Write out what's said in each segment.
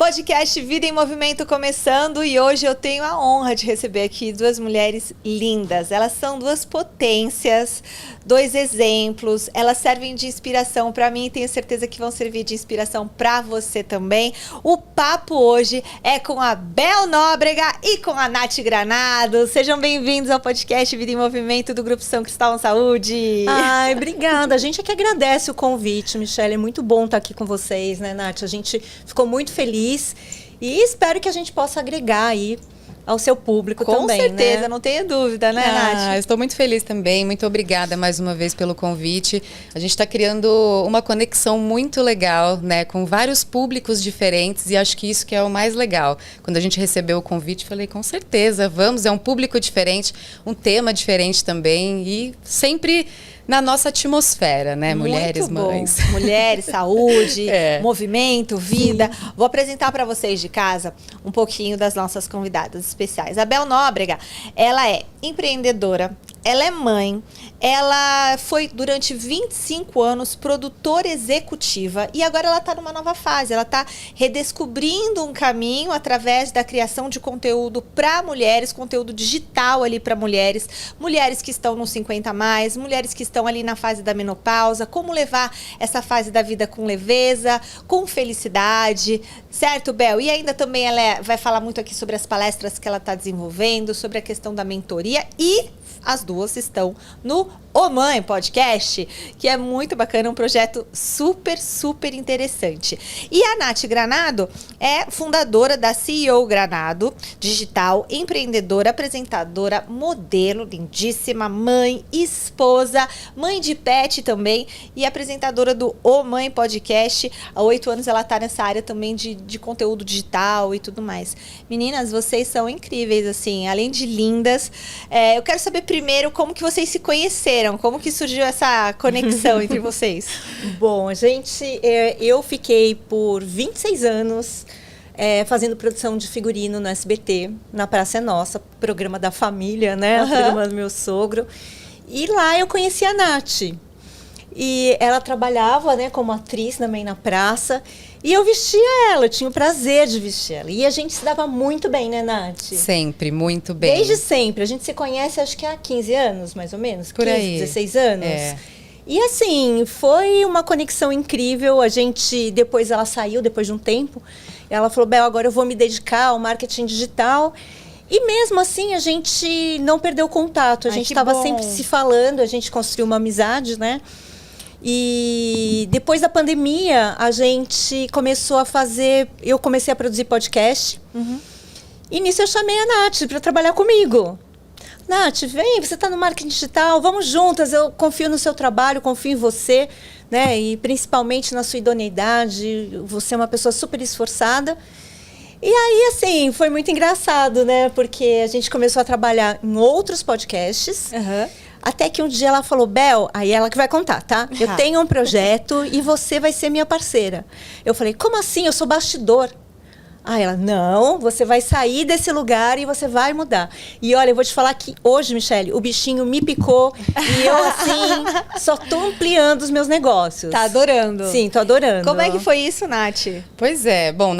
Podcast Vida em Movimento começando e hoje eu tenho a honra de receber aqui duas mulheres lindas. Elas são duas potências, dois exemplos. Elas servem de inspiração para mim e tenho certeza que vão servir de inspiração para você também. O papo hoje é com a Bel Nóbrega e com a Nath Granado. Sejam bem-vindos ao podcast Vida em Movimento do Grupo São Cristóvão Saúde. Ai, obrigada. A gente é que agradece o convite, Michele. É muito bom estar aqui com vocês, né, Nath? A gente ficou muito feliz e espero que a gente possa agregar aí ao seu público também, Com certeza, né? Não tenha dúvida, né, Nath? Eu estou muito feliz também, muito obrigada mais uma vez pelo convite. A gente está criando uma conexão muito legal, né, com vários públicos diferentes e acho que isso que é o mais legal. Quando a gente recebeu o convite, falei, com certeza, vamos, é um público diferente, um tema diferente também e sempre na nossa atmosfera, né, mulheres, mães. Mulheres, saúde, movimento, vida. Sim. Vou apresentar para vocês de casa um pouquinho das nossas convidadas especiais. A Bel Nóbrega, ela é empreendedora, ela é mãe, ela foi durante 25 anos produtora executiva e agora ela está numa nova fase, ela está redescobrindo um caminho através da criação de conteúdo para mulheres, conteúdo digital ali para mulheres, mulheres que estão nos 50 a mais, mulheres que estão ali na fase da menopausa, como levar essa fase da vida com leveza, com felicidade, certo, Bel? E ainda também ela vai falar muito aqui sobre as palestras que ela está desenvolvendo, sobre a questão da mentoria e as duas estão no O Mãe Podcast, que é muito bacana, um projeto super, super interessante. E a Nath Granado é fundadora da CEO Granado Digital, empreendedora, apresentadora, modelo, lindíssima, mãe, esposa, mãe de pet também e apresentadora do O Mãe Podcast. Há 8 anos ela está nessa área também de conteúdo digital e tudo mais. Meninas, vocês são incríveis, assim, além de lindas. Eu quero saber primeiro como que vocês se conheceram, como que surgiu essa conexão entre vocês? Bom, eu fiquei por 26 anos fazendo produção de figurino no SBT, na Praça é Nossa, programa da família, né? O programa do meu sogro. E lá eu conheci a Nath. E ela trabalhava, né, como atriz também na praça. E eu vestia ela, eu tinha o prazer de vestir ela. E a gente se dava muito bem, né, Nath? Sempre, muito bem. Desde sempre. A gente se conhece, acho que há 15 anos, mais ou menos. Por 15, aí. 16 anos. E assim, foi uma conexão incrível. Depois ela saiu, depois de um tempo. Ela falou, Bel, agora eu vou me dedicar ao marketing digital. E mesmo assim, a gente não perdeu o contato. A gente estava sempre se falando, a gente construiu uma amizade, né? E depois da pandemia, a gente começou a eu comecei a produzir podcast. E nisso eu chamei a Nath para trabalhar comigo. Nath, vem, você está no marketing digital, vamos juntas, eu confio no seu trabalho, confio em você, né? E principalmente na sua idoneidade, você é uma pessoa super esforçada. E aí, assim, foi muito engraçado, né? Porque a gente começou a trabalhar em outros podcasts. Até que um dia ela falou, Bel, aí ela que vai contar, tá? Eu tenho um projeto e você vai ser minha parceira. Eu falei, como assim? Eu sou bastidor. Aí ela, não, você vai sair desse lugar e você vai mudar. E olha, eu vou te falar que hoje, Michele, o bichinho me picou e eu, assim, só tô ampliando os meus negócios. Tá adorando. Sim, tô adorando. Como é que foi isso, Nath? Pois é, bom,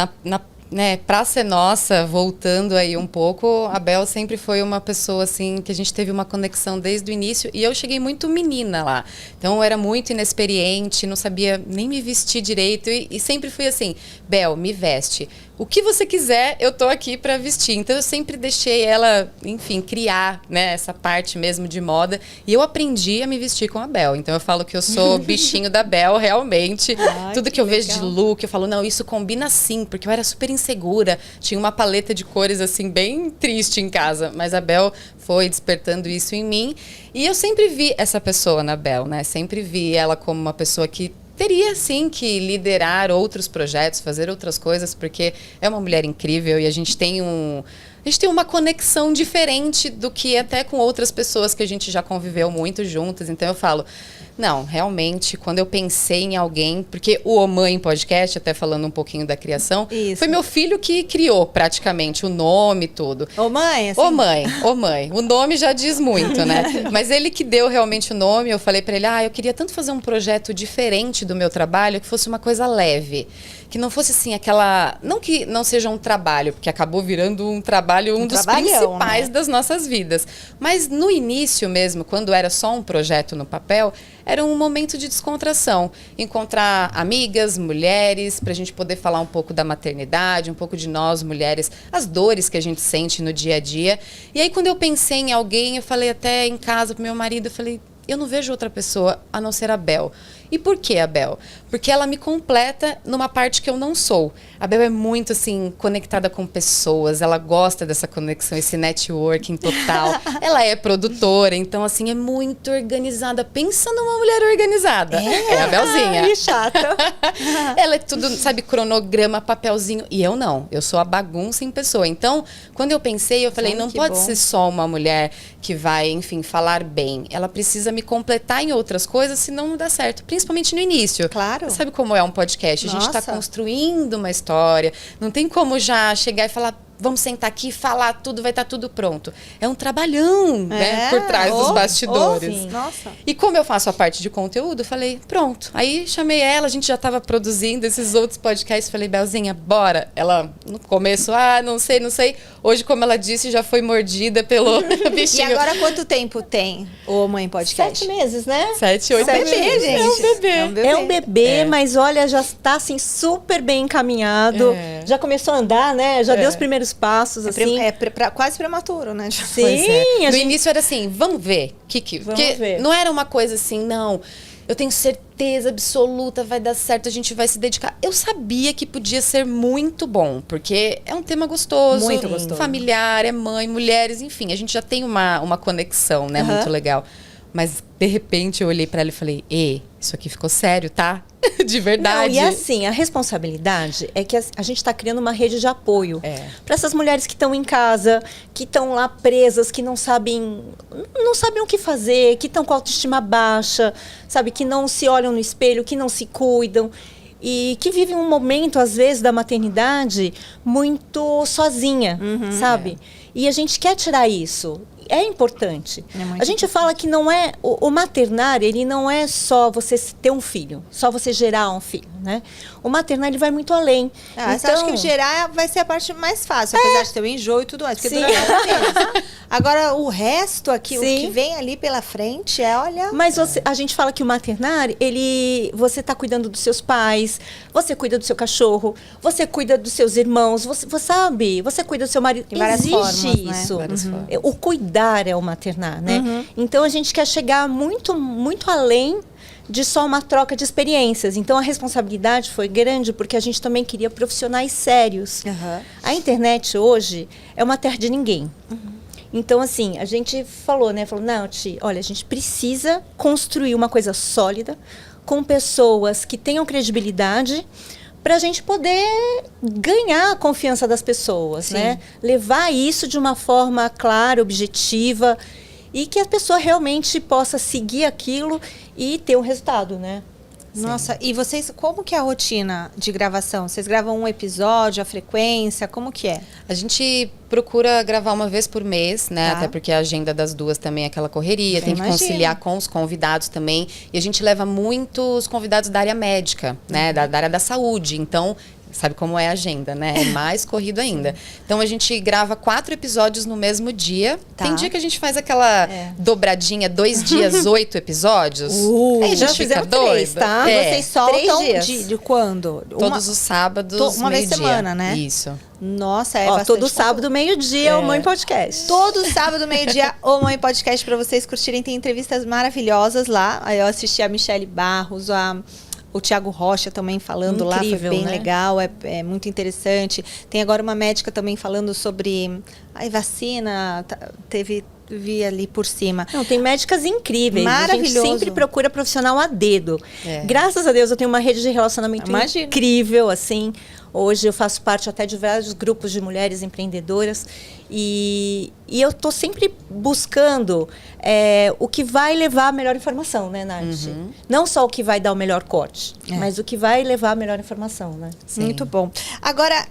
Praça é Nossa, voltando aí um pouco, a Bel sempre foi uma pessoa assim que a gente teve uma conexão desde o início e eu cheguei muito menina lá, então eu era muito inexperiente, não sabia nem me vestir direito e sempre fui assim, Bel, me veste. O que você quiser, eu tô aqui para vestir. Então eu sempre deixei ela, enfim, criar, né, essa parte mesmo de moda. E eu aprendi a me vestir com a Bel. Então eu falo que eu sou bichinho da Bel, realmente. Tudo que eu vejo de look, eu falo, não, isso combina assim, porque eu era super insegura. Tinha uma paleta de cores, assim, bem triste em casa. Mas a Bel foi despertando isso em mim. E eu sempre vi essa pessoa na Bel, né? Sempre vi ela como uma pessoa que teria, sim, que liderar outros projetos, fazer outras coisas, porque é uma mulher incrível e a gente a gente tem uma conexão diferente do que até com outras pessoas que a gente já conviveu muito juntas. Então eu falo, não, realmente, quando eu pensei em alguém, porque o Ô Mãe Podcast, até falando um pouquinho da criação, foi meu filho que criou praticamente o nome e tudo. Ô Mãe, assim? Ô Mãe. O nome já diz muito, né? Mas ele que deu realmente o nome, eu falei pra ele, eu queria tanto fazer um projeto diferente do meu trabalho, que fosse uma coisa leve. Que não fosse assim aquela... Não que não seja um trabalho, porque acabou virando um trabalho, um dos principais, né, das nossas vidas. Mas no início mesmo, quando era só um projeto no papel, era um momento de descontração. Encontrar amigas, mulheres, pra gente poder falar um pouco da maternidade, um pouco de nós, mulheres, as dores que a gente sente no dia a dia. E aí, quando eu pensei em alguém, eu falei até em casa pro meu marido, eu falei, eu não vejo outra pessoa a não ser a Bel. E por que a Bel? Porque ela me completa numa parte que eu não sou. A Bel é muito, assim, conectada com pessoas. Ela gosta dessa conexão, esse networking total. Ela é produtora, então, assim, é muito organizada. Pensa numa mulher organizada. É a Belzinha. Que chata. Ela é tudo, sabe, cronograma, papelzinho. E eu não. Eu sou a bagunça em pessoa. Então, quando eu pensei, eu falei, não pode ser só uma mulher que vai, enfim, falar bem. Ela precisa me completar em outras coisas, senão não dá certo. Principalmente no início. Claro. Sabe como é um podcast? A gente está construindo uma história. Não tem como já chegar e falar, vamos sentar aqui e falar tudo, vai estar tudo pronto. É um trabalhão, né, por trás dos bastidores. Nossa. E como eu faço a parte de conteúdo, falei, pronto. Aí chamei ela, a gente já estava produzindo esses outros podcasts. Falei, Belzinha, bora. Ela, no começo, não sei. Hoje, como ela disse, já foi mordida pelo bichinho. E agora, quanto tempo tem o Mãe Podcast? 7 meses, né? 7, 8 meses. Gente. É um bebê, mas olha, já está assim super bem encaminhado. Já começou a andar, né? Já deu os primeiros passos, assim. Quase prematuro, né? Sim. No início era assim, vamos ver. Porque não era uma coisa assim, não, eu tenho certeza absoluta, vai dar certo, a gente vai se dedicar. Eu sabia que podia ser muito bom, porque é um tema gostoso. Muito gostoso. Familiar, é mãe, mulheres, enfim, a gente já tem uma conexão, né? Muito legal. Mas, de repente, eu olhei pra ela e falei, isso aqui ficou sério, tá? De verdade. Não, e assim, a responsabilidade é que a gente está criando uma rede de apoio para essas mulheres que estão em casa, que estão lá presas, que não sabem o que fazer, que estão com a autoestima baixa, sabe? Que não se olham no espelho, que não se cuidam. E que vivem um momento, às vezes, da maternidade muito sozinha, sabe? E a gente quer tirar isso. É importante. A gente fala que não é... O maternar, ele não é só você ter um filho, só você gerar um filho, né? O maternar, ele vai muito além. Você acha que o gerar vai ser a parte mais fácil, apesar de ter o enjoo e tudo mais, porque dura 9 meses. Agora, o resto aqui, o que vem ali pela frente olha... Mas a gente fala que o maternar, você está cuidando dos seus pais, você cuida do seu cachorro, você cuida dos seus irmãos, você sabe, você cuida do seu marido. Tem várias formas, isso. Né? O cuidar é o maternar, né? Então, a gente quer chegar muito, muito além de só uma troca de experiências. Então, a responsabilidade foi grande porque a gente também queria profissionais sérios. A internet hoje é uma terra de ninguém. Então, assim, a gente falou, não, Ti, olha, a gente precisa construir uma coisa sólida com pessoas que tenham credibilidade para a gente poder ganhar a confiança das pessoas, né? Levar isso de uma forma clara, objetiva e que a pessoa realmente possa seguir aquilo e ter um resultado, né? Nossa, e vocês, como que é a rotina de gravação? Vocês gravam um episódio, a frequência, como que é? A gente procura gravar uma vez por mês, né? Até porque a agenda das duas também é aquela correria, tem que conciliar com os convidados também. E a gente leva muitos convidados da área médica, né? Da área da saúde, então... Sabe como é a agenda, né? É mais corrido ainda. Então, a gente grava 4 episódios no mesmo dia. Tem dia que a gente faz aquela dobradinha, 2 dias, 8 episódios. Aí já fica doido. 3, tá? Vocês soltam de quando? Todos os sábados, uma vez semana, né? Isso. Nossa, todo sábado, meio-dia, o Mãe Podcast. Todo sábado, meio-dia, o Mãe Podcast para vocês curtirem. Tem entrevistas maravilhosas lá. Aí eu assisti a Michele Barros, o Thiago Rocha também falando lá, foi bem legal, é muito interessante. Tem agora uma médica também falando sobre vacina, vi ali por cima. Não, tem médicas incríveis. Maravilhoso. A gente sempre procura profissional a dedo. Graças a Deus eu tenho uma rede de relacionamento incrível, assim. Hoje eu faço parte até de vários grupos de mulheres empreendedoras e eu estou sempre buscando o que vai levar a melhor informação, né, Nath? Não só o que vai dar o melhor corte, mas o que vai levar a melhor informação, né? Sim. Muito bom. Agora,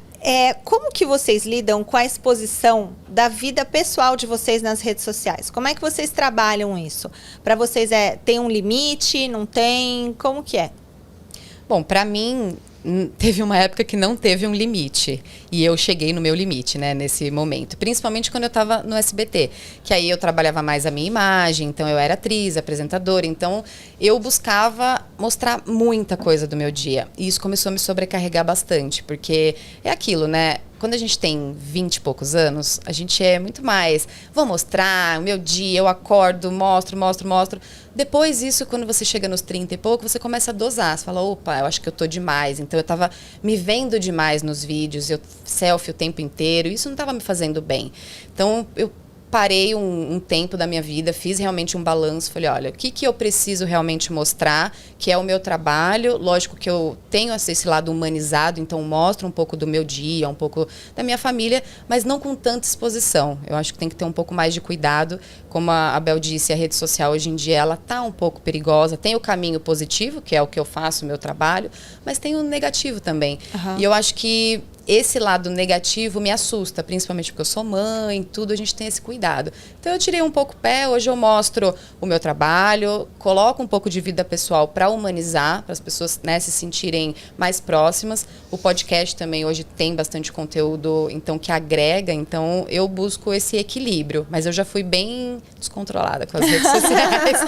como que vocês lidam com a exposição da vida pessoal de vocês nas redes sociais? Como é que vocês trabalham isso? Para vocês tem um limite, não tem? Como que é? Bom, para mim, teve uma época que não teve um limite. E eu cheguei no meu limite, né, nesse momento. Principalmente quando eu estava no SBT. Que aí eu trabalhava mais a minha imagem, então eu era atriz, apresentadora. Então eu buscava mostrar muita coisa do meu dia. E isso começou a me sobrecarregar bastante. Porque é aquilo, né? Quando a gente tem 20 e poucos anos, a gente é muito mais, vou mostrar o meu dia, eu acordo, mostro. Depois isso, quando você chega nos 30 e pouco, você começa a dosar. Você fala, opa, eu acho que eu tô demais. Então eu tava me vendo demais nos vídeos, eu selfie o tempo inteiro, isso não tava me fazendo bem. Então eu parei um tempo da minha vida, fiz realmente um balanço, falei, olha, o que eu preciso realmente mostrar, que é o meu trabalho, lógico que eu tenho esse lado humanizado, então mostro um pouco do meu dia, um pouco da minha família, mas não com tanta exposição. Eu acho que tem que ter um pouco mais de cuidado, como a Bel disse, a rede social hoje em dia, ela tá um pouco perigosa, tem o caminho positivo, que é o que eu faço, o meu trabalho, mas tem o negativo também. E eu acho que esse lado negativo me assusta, principalmente porque eu sou mãe, tudo, a gente tem esse cuidado. Então eu tirei um pouco o pé, hoje eu mostro o meu trabalho, coloco um pouco de vida pessoal para humanizar, para as pessoas, né, se sentirem mais próximas. O podcast também hoje tem bastante conteúdo, então, que agrega, então eu busco esse equilíbrio, mas eu já fui bem descontrolada com as redes sociais.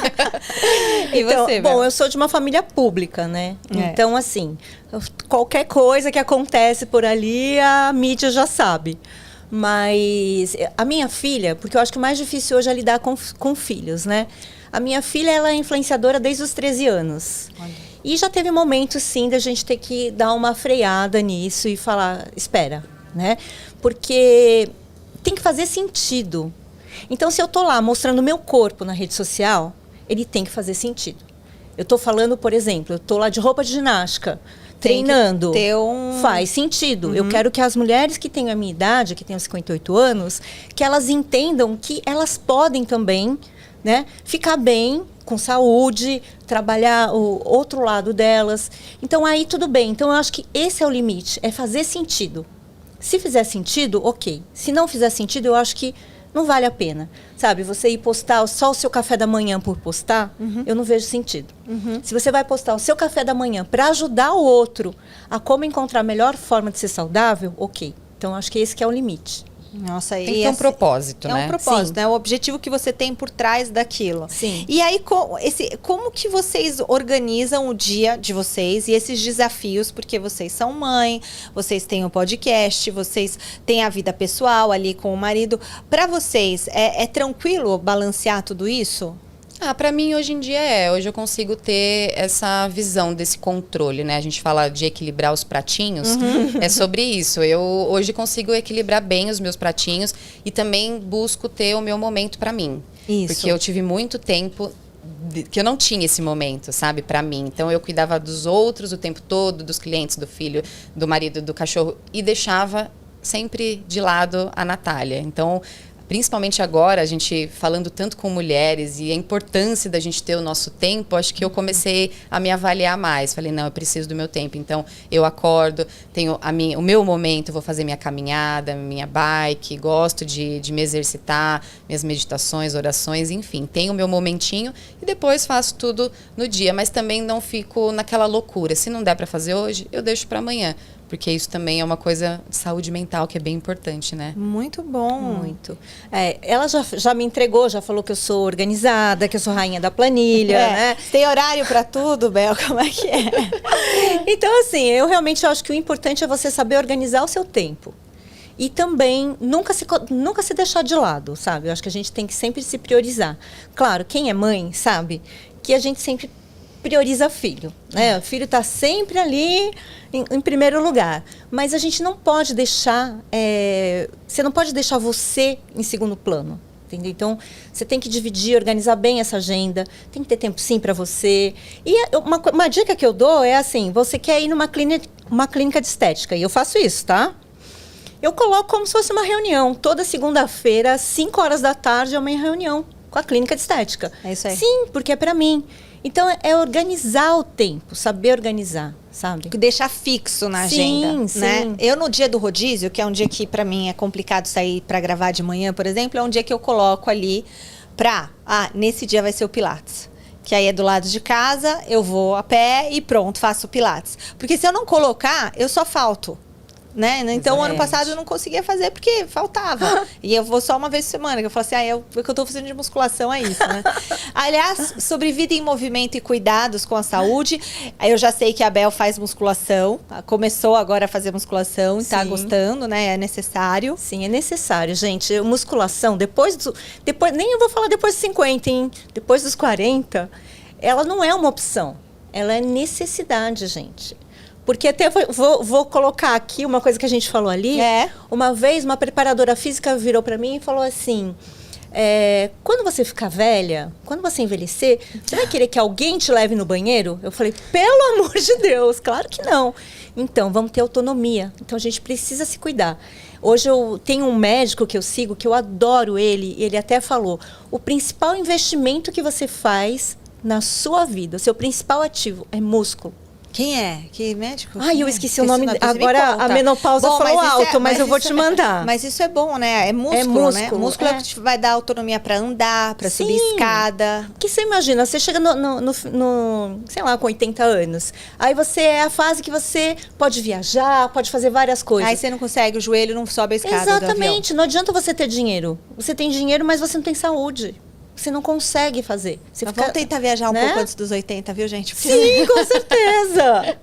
E então, você, bom, eu sou de uma família pública, né? Então, assim, qualquer coisa que acontece por ali, a mídia já sabe. Mas a minha filha, porque eu acho que o mais difícil hoje é lidar com filhos, né? A minha filha, ela é influenciadora desde os 13 anos. Olha. E já teve momentos, sim, da gente ter que dar uma freada nisso e falar, espera, né? Porque tem que fazer sentido. Então, se eu tô lá mostrando o meu corpo na rede social, ele tem que fazer sentido. Eu tô falando, por exemplo, eu tô lá de roupa de ginástica, treinando, faz sentido. Eu quero que as mulheres que têm a minha idade, que têm 58 anos, que elas entendam que elas podem também, né, ficar bem, com saúde, trabalhar o outro lado delas. Então, aí tudo bem. Então, eu acho que esse é o limite, é fazer sentido. Se fizer sentido, ok. Se não fizer sentido, eu acho que não vale a pena. Sabe, você ir postar só o seu café da manhã por postar, eu não vejo sentido. Se você vai postar o seu café da manhã para ajudar o outro a como encontrar a melhor forma de ser saudável, ok. Então, acho que esse que é o limite. Nossa, tem que ter um propósito, né? É um propósito, né? O objetivo que você tem por trás daquilo. Sim. E aí, como que vocês organizam o dia de vocês e esses desafios? Porque vocês são mãe, vocês têm o podcast, vocês têm a vida pessoal ali com o marido. Para vocês, é tranquilo balancear tudo isso? Para mim, hoje em dia hoje eu consigo ter essa visão desse controle, né? A gente fala de equilibrar os pratinhos, é sobre isso. Eu hoje consigo equilibrar bem os meus pratinhos e também busco ter o meu momento para mim. Isso. Porque eu tive muito tempo que eu não tinha esse momento, sabe, para mim. Então eu cuidava dos outros o tempo todo, dos clientes, do filho, do marido, do cachorro e deixava sempre de lado a Natália. Então, principalmente agora, a gente falando tanto com mulheres e a importância da gente ter o nosso tempo, acho que eu comecei a me avaliar mais. Falei, não, eu preciso do meu tempo. Então, eu acordo, tenho o meu momento, vou fazer minha caminhada, minha bike, gosto de me exercitar, minhas meditações, orações, enfim. Tenho o meu momentinho e depois faço tudo no dia. Mas também não fico naquela loucura. Se não der para fazer hoje, eu deixo para amanhã. Porque isso também é uma coisa de saúde mental que é bem importante, né? Muito bom. Muito. Ela já me entregou, já falou que eu sou organizada, que eu sou rainha da planilha, né? Tem horário para tudo, Bel? Como é que é? Então, assim, eu realmente acho que o importante é você saber organizar o seu tempo. E também nunca se deixar de lado, sabe? Eu acho que a gente tem que sempre se priorizar. Claro, quem é mãe sabe que a gente sempre prioriza filho, né? O filho está sempre ali em primeiro lugar, mas a gente não pode deixar, você não pode deixar você em segundo plano, entendeu? Então, você tem que dividir, organizar bem essa agenda, tem que ter tempo sim para você. E uma dica que eu dou é assim, você quer ir numa uma clínica de estética, e eu faço isso, tá? Eu coloco como se fosse uma reunião. Toda segunda-feira, às 5 horas da tarde, é uma reunião com a clínica de estética. É isso aí. Sim, porque é para mim. Então, é organizar o tempo, saber organizar, sabe? Deixar fixo na agenda, sim. né? Eu, no dia do rodízio, que é um dia que para mim é complicado sair para gravar de manhã, por exemplo, é um dia que eu coloco ali nesse dia vai ser o Pilates. Que aí é do lado de casa, eu vou a pé e pronto, faço o Pilates. Porque se eu não colocar, eu só falto. Né? Então, ano passado eu não conseguia fazer porque faltava. E eu vou só uma vez por semana. Que eu falo assim, o que eu tô fazendo de musculação é isso, né? Aliás, sobre vida em movimento e cuidados com a saúde, eu já sei que a Bel faz musculação. Começou agora a fazer musculação e tá gostando, né? É necessário. Sim, é necessário, gente. Musculação, depois nem eu vou falar depois dos 50, hein? Depois dos 40, ela não é uma opção. Ela é necessidade, gente. Porque até vou colocar aqui uma coisa que a gente falou ali. Uma vez, uma preparadora física virou para mim e falou assim, quando você ficar velha, quando você envelhecer, você vai querer que alguém te leve no banheiro? Eu falei, pelo amor de Deus, claro que não. Então, vamos ter autonomia. Então, a gente precisa se cuidar. Hoje eu tenho um médico que eu sigo, que eu adoro ele, e ele até falou, o principal investimento que você faz na sua vida, o seu principal ativo é músculo. Quem é? Que médico? Eu esqueci o nome. Agora a menopausa falou alto, mas eu vou te mandar. Mas isso é bom, né? É músculo, né? Músculo é que te vai dar autonomia para andar, para subir escada. Que você imagina, você chega sei lá, com 80 anos. Aí você é a fase que você pode viajar, pode fazer várias coisas. Aí você não consegue, o joelho não sobe a escada. Exatamente. Não adianta você ter dinheiro. Você tem dinheiro, mas você não tem saúde. Você não consegue fazer. Vamos tentar viajar um pouco antes dos 80, viu, gente? Sim, com certeza.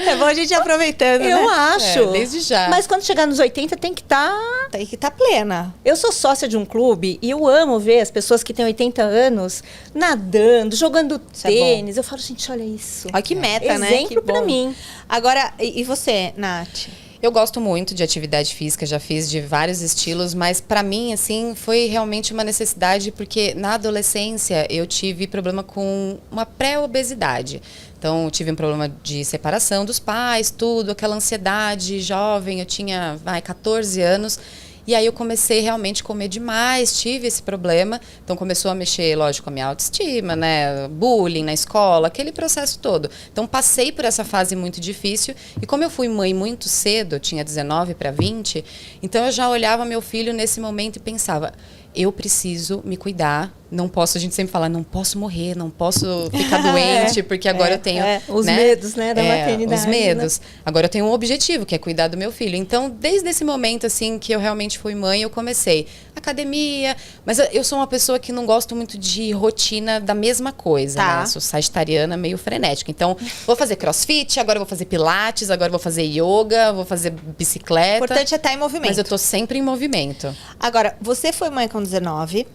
É bom a gente ir aproveitando, eu acho. Desde já. Mas quando chegar nos 80, tem que estar... Tem que estar plena. Eu sou sócia de um clube e eu amo ver as pessoas que têm 80 anos nadando, jogando tênis. Eu falo, gente, olha isso. Olha que meta, né? Exemplo pra mim. Agora, e você, Nath? Eu gosto muito de atividade física, já fiz de vários estilos, mas para mim, assim, foi realmente uma necessidade, porque na adolescência eu tive problema com uma pré-obesidade. Então, eu tive um problema de separação dos pais, tudo, aquela ansiedade jovem, eu tinha 14 anos. E aí eu comecei realmente a comer demais, tive esse problema. Então começou a mexer, lógico, com a minha autoestima, né? Bullying na escola, aquele processo todo. Então passei por essa fase muito difícil. E como eu fui mãe muito cedo, eu tinha 19 para 20, então eu já olhava meu filho nesse momento e pensava, eu preciso me cuidar, não posso, a gente sempre fala, não posso morrer, não posso ficar doente, porque agora eu tenho... Os medos, né, da maternidade. Os medos. Né? Agora eu tenho um objetivo, que é cuidar do meu filho. Então, desde esse momento, assim, que eu realmente fui mãe, eu comecei academia, mas eu sou uma pessoa que não gosto muito de rotina da mesma coisa, né? Sou sagitariana, meio frenética. Então, vou fazer crossfit, agora vou fazer pilates, agora vou fazer yoga, vou fazer bicicleta. O importante é estar em movimento. Mas eu tô sempre em movimento. Agora, você foi mãe com 19,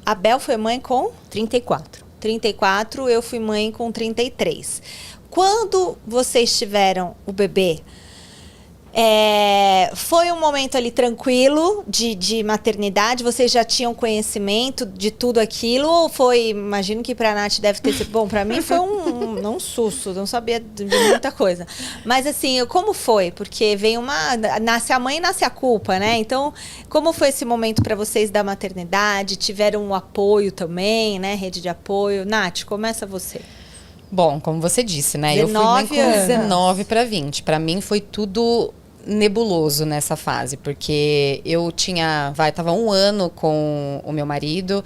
a Bel foi mãe com 34. 34, eu fui mãe com 33. Quando vocês tiveram o bebê, foi um momento ali tranquilo de maternidade? Vocês já tinham conhecimento de tudo aquilo? Ou foi, imagino que pra Nath deve ter sido bom, pra mim foi não um susto, não sabia de muita coisa. Mas assim, como foi? Porque vem nasce a mãe e nasce a culpa, né? Então, como foi esse momento pra vocês da maternidade? Tiveram um apoio também, né? Rede de apoio. Nath, começa você. Bom, como você disse, né? Eu fui mãe com 19 para 20. Para mim foi tudo nebuloso nessa fase, porque eu tava 1 ano com o meu marido.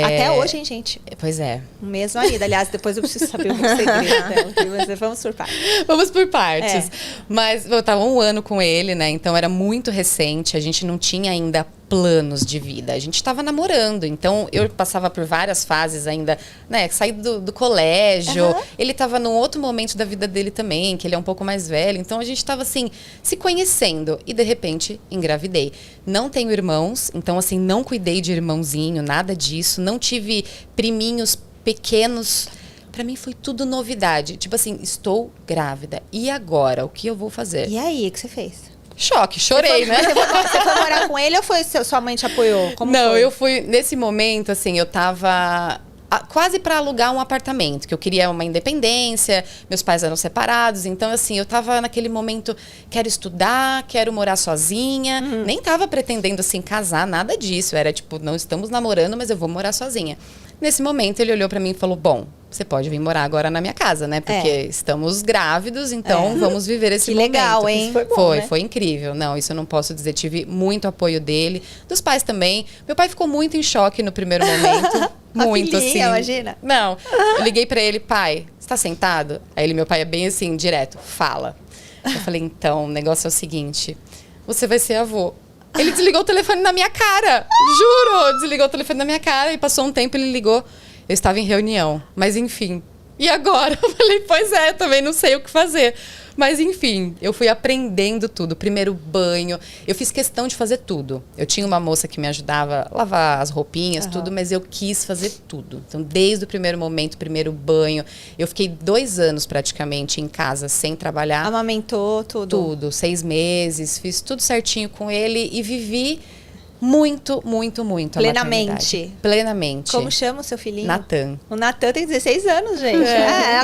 Até hoje, hein, gente? Pois é. O mesmo marido. Aliás, depois eu preciso saber o segredo dela. Mas vamos por partes. Vamos por partes. Mas eu tava 1 ano com ele, né? Então era muito recente. A gente não tinha ainda planos de vida. A gente estava namorando, então eu passava por várias fases ainda, né? Saí do colégio, ele estava num outro momento da vida dele também, que ele é um pouco mais velho, então a gente estava assim, se conhecendo e de repente engravidei. Não tenho irmãos, então assim, não cuidei de irmãozinho, nada disso, não tive priminhos pequenos. Pra mim foi tudo novidade, tipo assim, estou grávida, e agora? O que eu vou fazer? E aí, o que você fez? Choque, chorei, né? Você foi morar com ele ou sua mãe te apoiou? Como Não, foi? eu fui... Nesse momento, assim, eu tava quase para alugar um apartamento, que eu queria uma independência, meus pais eram separados, então assim, eu tava naquele momento, quero estudar, quero morar sozinha, nem tava pretendendo assim casar, nada disso, era tipo, não estamos namorando, mas eu vou morar sozinha. Nesse momento ele olhou para mim e falou, bom, você pode vir morar agora na minha casa, né? Porque estamos grávidos, então vamos viver esse momento. Que legal, hein? Foi bom, né? Foi incrível. Não, isso eu não posso dizer. Tive muito apoio dele, dos pais também. Meu pai ficou muito em choque no primeiro momento. Muito, filhinha, assim. Imagina. Não, eu liguei pra ele, pai, você tá sentado? Aí meu pai é bem assim, direto, fala. Eu falei, então, o negócio é o seguinte, você vai ser avô. Ele desligou o telefone na minha cara, juro, desligou o telefone na minha cara e passou um tempo, ele ligou, eu estava em reunião, mas enfim. E agora? Eu falei, pois é, também não sei o que fazer. Mas enfim, eu fui aprendendo tudo. Primeiro banho, eu fiz questão de fazer tudo. Eu tinha uma moça que me ajudava a lavar as roupinhas, tudo, mas eu quis fazer tudo. Então, desde o primeiro momento, primeiro banho, eu fiquei 2 anos praticamente em casa, sem trabalhar. Amamentou tudo. Tudo, 6 meses, fiz tudo certinho com ele e vivi muito, muito, muito Plenamente. a maternidade. Plenamente. Como chama o seu filhinho? Natan. O Natan tem 16 anos, gente.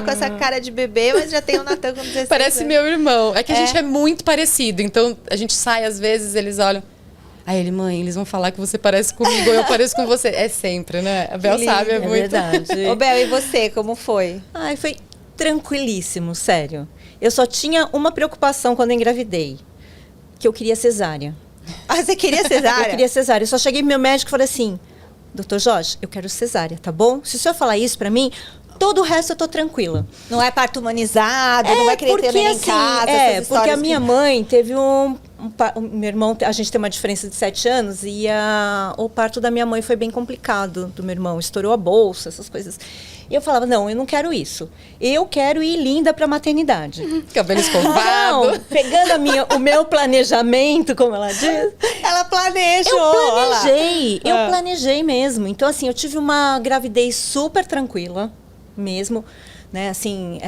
Com essa cara de bebê, mas já tem o Natan com 16 Parece anos. meu irmão. É que a gente é muito parecido. Então, a gente sai, às vezes, eles olham. Aí ele, mãe, eles vão falar que você parece comigo ou eu pareço com você. É sempre, né? A Bel sabe, é muito. Verdade. Ô, Bel, e você, como foi? Ai, foi tranquilíssimo, sério. Eu só tinha uma preocupação quando eu engravidei, que eu queria cesárea. Ah, você queria cesárea? Eu queria cesárea. Eu só cheguei pro meu médico e falei assim, doutor Jorge, eu quero cesárea, tá bom? Se o senhor falar isso pra mim, todo o resto eu tô tranquila. Não é parto humanizado, não vai querer ter neném em casa, essas porque a histórias minha mãe teve meu irmão, a gente tem uma diferença de 7 anos e o parto da minha mãe foi bem complicado, do meu irmão. Estourou a bolsa, essas coisas. E eu falava, não, eu não quero isso. Eu quero ir linda pra maternidade. Cabelo escovado. Não, pegando o meu planejamento, como ela diz. Ela planejou. Eu planejei mesmo. Então, assim, eu tive uma gravidez super tranquila, mesmo. Né, assim,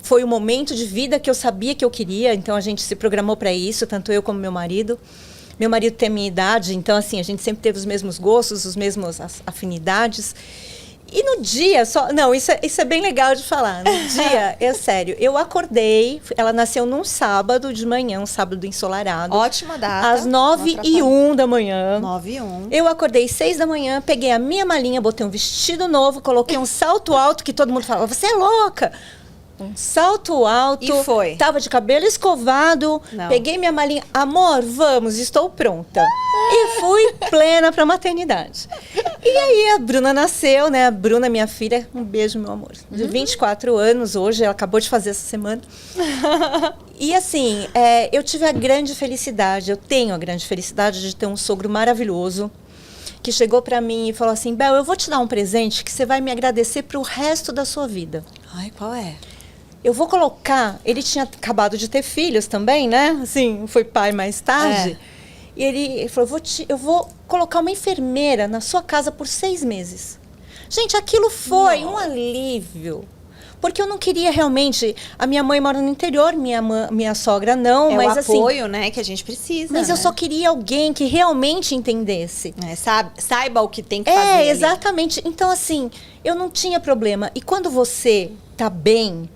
foi o momento de vida que eu sabia que eu queria, então a gente se programou para isso, tanto eu como meu marido. Meu marido tem a minha idade, então assim, a gente sempre teve os mesmos gostos, as mesmas afinidades. E no dia, isso é bem legal de falar. No dia, sério, eu acordei, ela nasceu num sábado de manhã, um sábado ensolarado. Ótima data. Às 9h01 da manhã. 9h01. Eu acordei 6 da manhã, peguei a minha malinha, botei um vestido novo, coloquei um salto alto, que todo mundo falava, você é louca! Um salto alto. E foi. Tava de cabelo escovado. Não. Peguei minha malinha. Amor, vamos, estou pronta. E fui plena pra maternidade. E aí a Bruna nasceu, né? A Bruna, minha filha, um beijo, meu amor. De 24 anos hoje, ela acabou de fazer essa semana. E assim, eu tive a grande felicidade, eu tenho a grande felicidade de ter um sogro maravilhoso. Que chegou pra mim e falou assim, Bel, eu vou te dar um presente que você vai me agradecer pro resto da sua vida. Ai, qual é? Eu vou colocar... Ele tinha acabado de ter filhos também, né? Assim, foi pai mais tarde. E ele falou, eu vou colocar uma enfermeira na sua casa por 6 meses. Gente, aquilo foi um alívio. Porque eu não queria realmente... A minha mãe mora no interior, minha sogra não. Mas o apoio, assim, né, que a gente precisa. Mas eu só queria alguém que realmente entendesse. Saiba o que tem que fazer. Exatamente. Então, assim, eu não tinha problema. E quando você tá bem...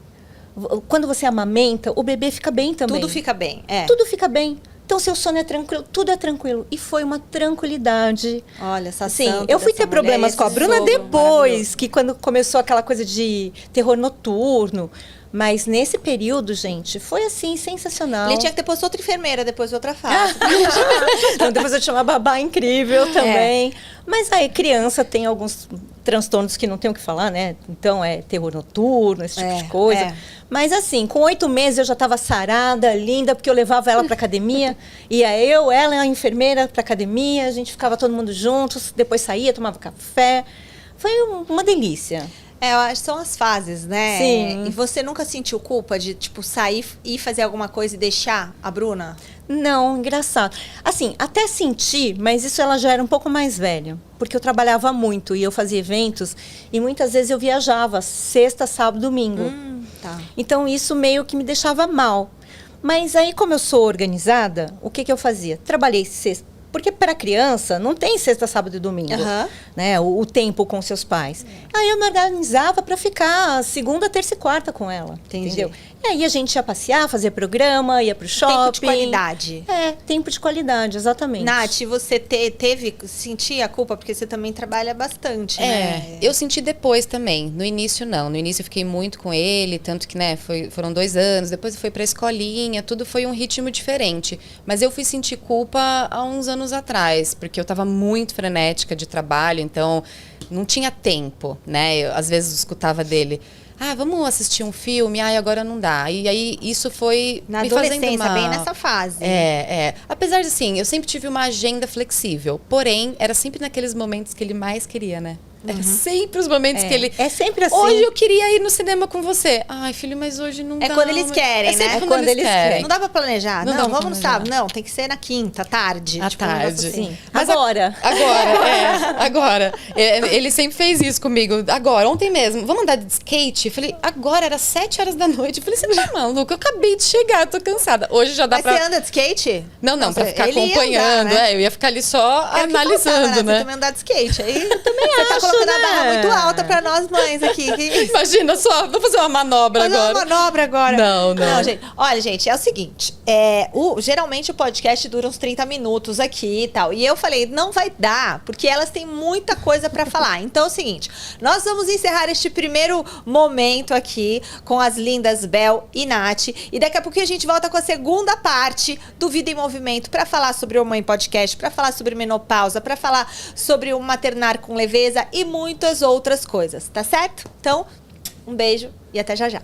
Quando você amamenta, o bebê fica bem também. Tudo fica bem, Tudo fica bem. Então, seu sono é tranquilo, tudo é tranquilo. E foi uma tranquilidade. Olha, essa Sim, eu fui ter problemas com a Bruna depois, que quando começou aquela coisa de terror noturno. Mas nesse período, gente, foi assim, sensacional. Ele tinha que ter posto outra enfermeira, depois outra fase. Então, depois eu tinha uma babá incrível também. Mas aí, criança tem alguns transtornos que não tem o que falar, né? Então, terror noturno, esse tipo de coisa. Mas assim, com 8 meses eu já estava sarada, linda, porque eu levava ela para academia. Ia ela e a enfermeira para academia, a gente ficava todo mundo juntos, depois saía, tomava café. Foi uma delícia. Eu acho que são as fases, né? Sim. E você nunca sentiu culpa de, tipo, sair e fazer alguma coisa e deixar a Bruna? Não, engraçado. Assim, até senti, mas isso ela já era um pouco mais velha. Porque eu trabalhava muito e eu fazia eventos. E muitas vezes eu viajava sexta, sábado, domingo. Tá. Então isso meio que me deixava mal. Mas aí, como eu sou organizada, o que eu fazia? Trabalhei Porque para criança não tem sexta, sábado e domingo, né? O tempo com seus pais. Aí eu me organizava para ficar segunda, terça e quarta com ela. Entendeu? E aí a gente ia passear, fazer programa, ia pro shopping. Tempo de qualidade. Tempo de qualidade, exatamente. Nath, você sentia a culpa? Porque você também trabalha bastante, né? Eu senti depois também. No início, não. No início eu fiquei muito com ele, tanto que, né, foram 2 anos. Depois eu fui pra escolinha, tudo foi um ritmo diferente. Mas eu fui sentir culpa há uns anos atrás, porque eu tava muito frenética de trabalho, então não tinha tempo, né? Eu, às vezes, escutava dele... vamos assistir um filme, agora não dá. E aí, isso foi na me adolescência, fazendo bem nessa fase. Apesar de, assim, eu sempre tive uma agenda flexível. Porém, era sempre naqueles momentos que ele mais queria, né? Era sempre os momentos que ele... É sempre assim. Hoje eu queria ir no cinema com você. Ai, filho, mas hoje não dá. É quando eles querem, né? É quando eles querem. Não dá pra planejar. Não, vamos no sábado. Não, tem que ser na quinta, tarde. À tarde. Assim. Mas agora. Agora. Ele sempre fez isso comigo. Agora, ontem mesmo. Vamos andar de skate? Eu falei, agora, era 7 horas da noite. Eu falei, você tá maluco? Eu acabei de chegar, tô cansada. Hoje já dá Mas você anda de skate? Não, pra ficar ele acompanhando. Andar, né? Eu ia ficar ali só analisando, né? Você também andar de skate. Aí eu também acho, tá colocando a barra muito alta pra nós mães aqui. Imagina só, vou fazer uma manobra agora. Uma manobra agora. Não, gente. Olha, gente, é o seguinte. Geralmente o podcast dura uns 30 minutos aqui e tal. E eu falei, não vai dar, porque elas têm muita coisa pra falar. Então é o seguinte, nós vamos encerrar este primeiro momento aqui com as lindas Bel e Nath. E daqui a pouquinho a gente volta com a segunda parte do Vida em Movimento pra falar sobre o Mãe Podcast, pra falar sobre menopausa, pra falar sobre o maternar com leveza e muitas outras coisas, tá certo? Então, um beijo e até já já.